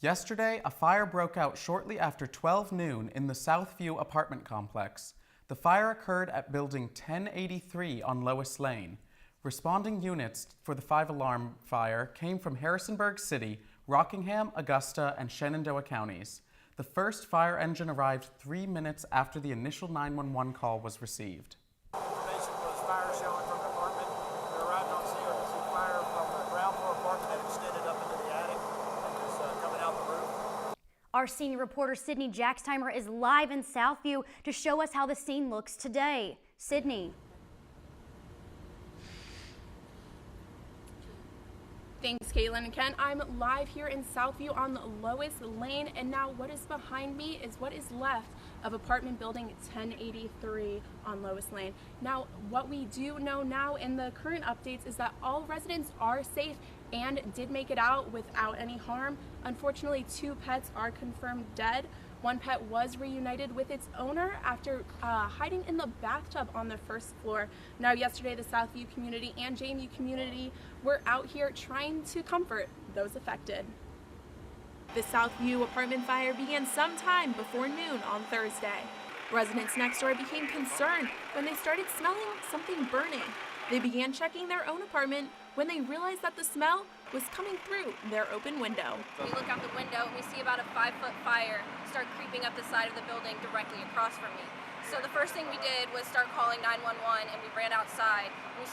Yesterday, a fire broke out shortly after 12 noon in the Southview apartment complex. The fire occurred at building 1083 on Lois Lane. Responding units for the 5-alarm fire came from Harrisonburg City, Rockingham, Augusta, and Shenandoah counties. The first fire engine arrived 3 minutes after the initial 911 call was received. Information was fire showing from the apartment. We arrived on scene to see fire from the ground floor apartment that extended up into the attic and was coming out the roof. Our senior reporter Sydney Jackstimer is live in Southview to show us how the scene looks today. Sydney. Thanks, Caitlin and Ken. I'm live here in Southview on Lois Lane, and now what is behind me is what is left of apartment building 1083 on Lois Lane. Now, what we do know now in the current updates is that all residents are safe and did make it out without any harm. Unfortunately, 2 pets are confirmed dead. 1 pet was reunited with its owner after hiding in the bathtub on the first floor. Now, yesterday, the Southview community and JMU community were out here trying to comfort those affected. The Southview apartment fire began sometime before noon on Thursday. Residents next door became concerned when they started smelling something burning. They began checking their own apartment when they realized that the smell was coming through their open window. We look out the window and we see about a 5-foot fire start creeping up the side of the building directly across from me. So the first thing we did was start calling 911 and we ran outside. We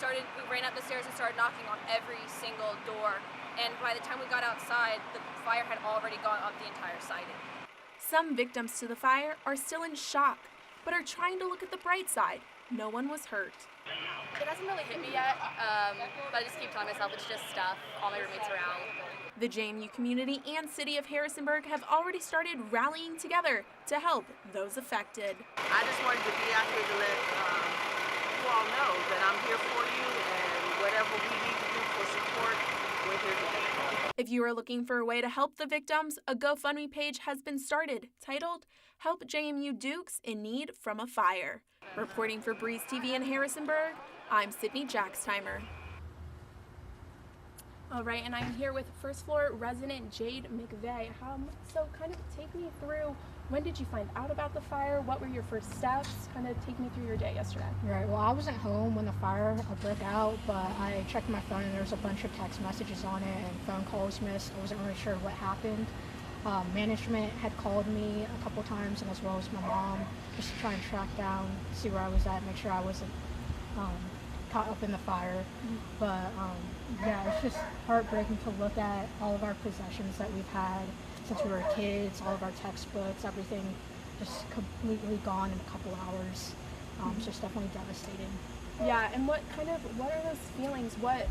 ran up the stairs and started knocking on every single door. And by the time we got outside, the fire had already gone up the entire siding. Some victims to the fire are still in shock, but are trying to look at the bright side. No one was hurt. It hasn't really hit me yet, but I just keep telling myself it's just stuff. All my roommates around. The JMU community and city of Harrisonburg have already started rallying together to help those affected. I just wanted to be out here to let you all know that I'm here for you, and whatever we need to do for support, we're here to do. If you are looking for a way to help the victims, a GoFundMe page has been started titled Help JMU Dukes in Need from a Fire. Reporting for Breeze TV in Harrisonburg, I'm Sydney Jackstimer. All right, and I'm here with first floor resident JADE MCVAY. So kind of take me through, when did you find out about the fire? What were your first steps? Kind of take me through your day yesterday. Right, well, I wasn't home when the fire broke out, but I checked my phone and there was a bunch of text messages on it and phone calls missed. I wasn't really sure what happened. Management had called me a couple times, and as well as my mom, just to try and track down, see where I was at, make sure I wasn't caught up in the fire. But yeah, it's just heartbreaking to look at all of our possessions that we've had since we were kids, all of our textbooks, everything just completely gone in a couple hours. So it's definitely devastating. Yeah, and what are those feelings? What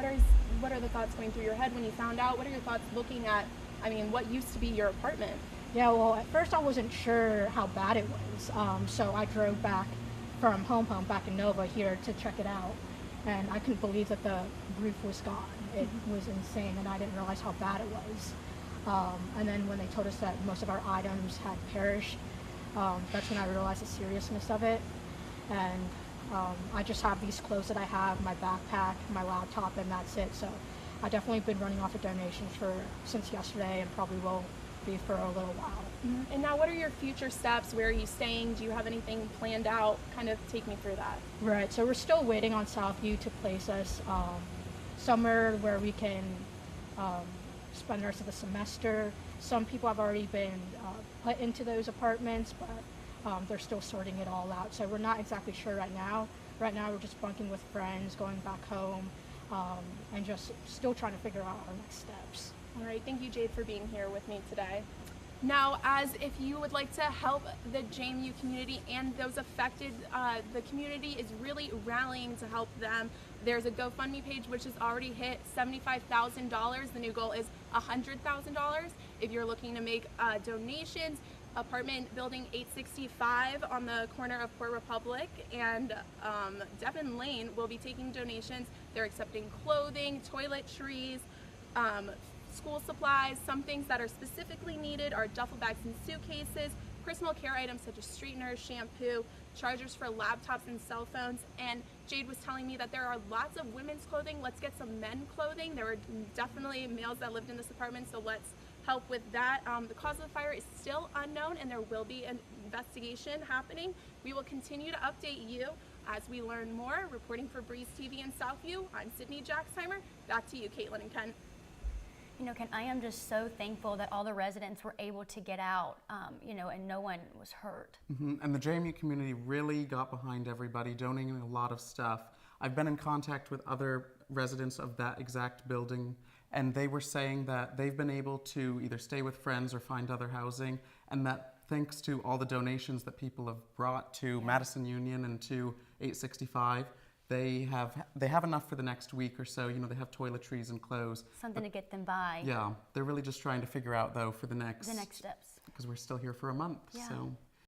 are the thoughts going through your head when you found out? What are your thoughts looking at, what used to be your apartment? Yeah, well, at first I wasn't sure how bad it was, so I drove back from home back in Nova here to check it out, and I couldn't believe that the roof was gone. It was insane, and I didn't realize how bad it was. And then when they told us that most of our items had perished, that's when I realized the seriousness of it. And I just have these clothes that I have, my backpack, my laptop, and that's it. So I definitely been running off of donations since yesterday, and probably will be for a little while. And now what are your future steps? Where are you staying? Do you have anything planned out? Kind of take me through that. Right, so we're still waiting on Southview to place us somewhere where we can spend the rest of the semester. Some people have already been put into those apartments, but they're still sorting it all out. So we're not exactly sure right now. Right now we're just bunking with friends, going back home, and just still trying to figure out our next steps. All right, thank you, Jade, for being here with me today. Now, as if you would like to help the JMU community and those affected, the community is really rallying to help them. There's a GoFundMe page which has already hit $75,000. The new goal is $100,000. If you're looking to make donations, apartment building 865 on the corner of Port Republic and Devon Lane will be taking donations. They're accepting clothing, toiletries, school supplies. Some things that are specifically needed are duffel bags and suitcases, personal care items such as straighteners, shampoo, chargers for laptops and cell phones. And Jade was telling me that there are lots of women's clothing. Let's get some men clothing. There were definitely males that lived in this apartment, so let's help with that. The cause of the fire is still unknown and there will be an investigation happening. We will continue to update you as we learn more. Reporting for Breeze TV in Southview, I'm Sydney Jacksheimer. Back to you, Caitlin and Ken. You know, Ken, I am just so thankful that all the residents were able to get out, you know, and no one was hurt. And the JMU community really got behind everybody, donating a lot of stuff. I've been in contact with other residents of that exact building, and they were saying that they've been able to either stay with friends or find other housing, and that thanks to all the donations that people have brought to Madison Union and to 865, they have enough for the next week or so. You know, they have toiletries and clothes. Something to get them by. Yeah, they're really just trying to figure out, though, for the next steps. Because we're still here for a month, Yeah. so.